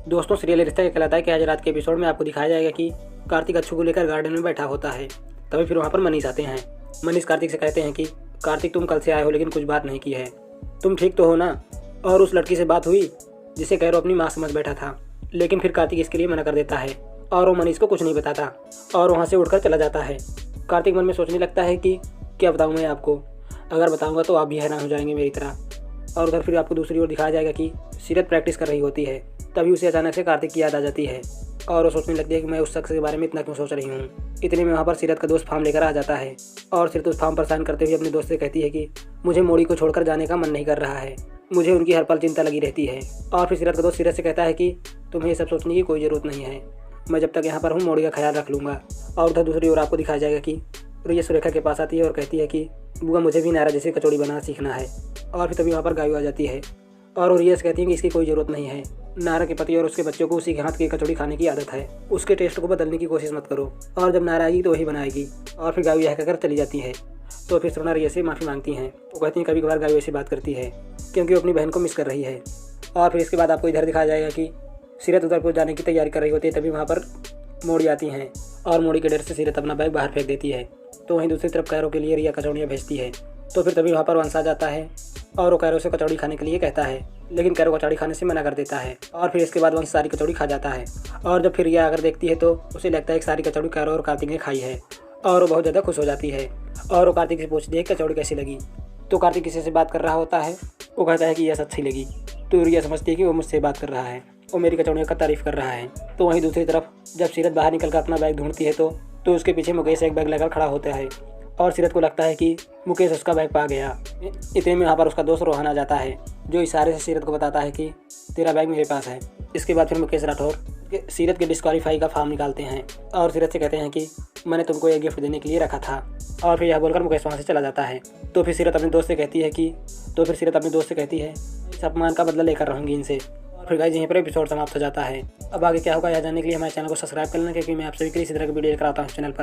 दोस्तों, सीरियल रिश्ता क्या कहलाता है कि आज रात के एपिसोड में आपको दिखाया जाएगा कि कार्तिक अच्छू को लेकर गार्डन में बैठा होता है। तभी फिर वहाँ पर मनीष आते हैं। मनीष कार्तिक से कहते हैं कि कार्तिक, तुम कल से आए हो लेकिन कुछ बात नहीं की है। तुम ठीक तो हो ना? और उस लड़की से बात हुई जिसे कैरो अपनी माँ समझ बैठा था। लेकिन फिर कार्तिक इसके लिए मना कर देता है और वो मनीष को कुछ नहीं बताता और वहाँ से उठकर चला जाता है। कार्तिक मन में सोचने लगता है कि क्या बताऊँ मैं आपको, अगर बताऊँगा तो आप भी हैरान हो जाएंगे मेरी तरह। और उधर फिर आपको दूसरी ओर दिखाया जाएगा कि सीरत प्रैक्टिस कर रही होती है। तभी उसे अचानक से कार्तिक की याद आ जाती है और वो सोचने लगती है कि मैं उस शख्स के बारे में इतना क्यों सोच रही हूँ। इतने में वहाँ पर सीरत का दोस्त फार्म लेकर आ जाता है और सीरत उस फार्म पर साइन करते हुए अपने दोस्त से कहती है कि मुझे मोड़ी को छोड़कर जाने का मन नहीं कर रहा है, मुझे उनकी हर पल चिंता लगी रहती है। और फिर सीरत का दोस्त सीरत से कहता है कि तुम्हें ये सब सोचने की कोई ज़रूरत नहीं है, मैं जब तक यहाँ पर हूँ मोड़ी का ख्याल रख लूँगा। और उधर दूसरी ओर आपको दिखाया जाएगा कि रिया सुरेखा के पास आती है और कहती है कि बुआ, मुझे भी नायरा जैसे कचौड़ी बनाना सीखना है। और फिर तभी वहाँ पर गायु आ जाती है और वो रिया से कहती है कि इसकी कोई ज़रूरत नहीं है। नायरा के पति और उसके बच्चों को उसी के हाथ की कचौड़ी खाने की आदत है, उसके टेस्ट को बदलने की कोशिश मत करो, और जब नायरा आएगी तो वही बनाएगी। और फिर गायु यह कहकर चली जाती है। तो फिर सोना रिया से माफ़ी मांगती हैं। वो कहती हैं कभी कभार गायु ऐसी बात करती है क्योंकि वो अपनी बहन को मिस कर रही है। और फिर इसके बाद आपको इधर दिखाया जाएगा कि सीरत उधरपुर जाने की तैयारी कर रही होती है। तभी वहाँ पर मोड़ी आती हैं और मोड़ी के डर से सीरत अपना बैग बाहर फेंक देती है। तो वहीं दूसरी तरफ कैरो के लिए रिया कचौड़ियाँ भेजती है। तो फिर तभी वहाँ पर वंश आ जाता है और वो कैरो से कचौड़ी खाने के लिए कहता है, लेकिन कैरो कचौड़ी खाने से मना कर देता है। और फिर इसके बाद वंश सारी कचौड़ी खा जाता है। और जब फिर रिया अगर देखती है तो उसे लगता है कि सारी कचौड़ी कैरो और कार्तिक ने खाई है और वो बहुत ज़्यादा खुश हो जाती है। और वो कार्तिक से पूछती है कचौड़ी कैसी लगी। तो कार्तिक किसी से बात कर रहा होता है, वो कहता है कि यह अच्छी लगी। तो रिया समझती है कि वो मुझसे बात कर रहा है, वो मेरी कचौड़ियों का तारीफ़ कर रहा है। तो वहीं दूसरी तरफ जब सीरत बाहर निकलकर अपना बैग ढूंढती है तो उसके पीछे मुकेश एक बैग लेकर खड़ा होता है और सीरत को लगता है कि मुकेश उसका बैग पा गया। इतने में वहाँ पर उसका दोस्त रोहन आ जाता है जो इशारे से सीरत को बताता है कि तेरा बैग मेरे पास है। इसके बाद फिर मुकेश राठौर सीरत के डिस्क्वालीफाई का फॉर्म निकालते हैं और सीरत से कहते हैं कि मैंने तुमको एक गिफ्ट देने के लिए रखा था। और फिर यह बोलकर मुकेश वहाँ से चला जाता है। तो फिर सीरत अपने दोस्त से कहती है इस अपमान का बदला लेकर रहूँगी इनसे। और फिर गाइस यहीं पर एपिसोड समाप्त हो जाता है। अब आगे क्या होगा यह जानने के लिए हमारे चैनल को सब्सक्राइब कर लेना, क्योंकि मैं आप सभी के लिए इसी तरह की वीडियो लेकर आता हूँ चैनल पर।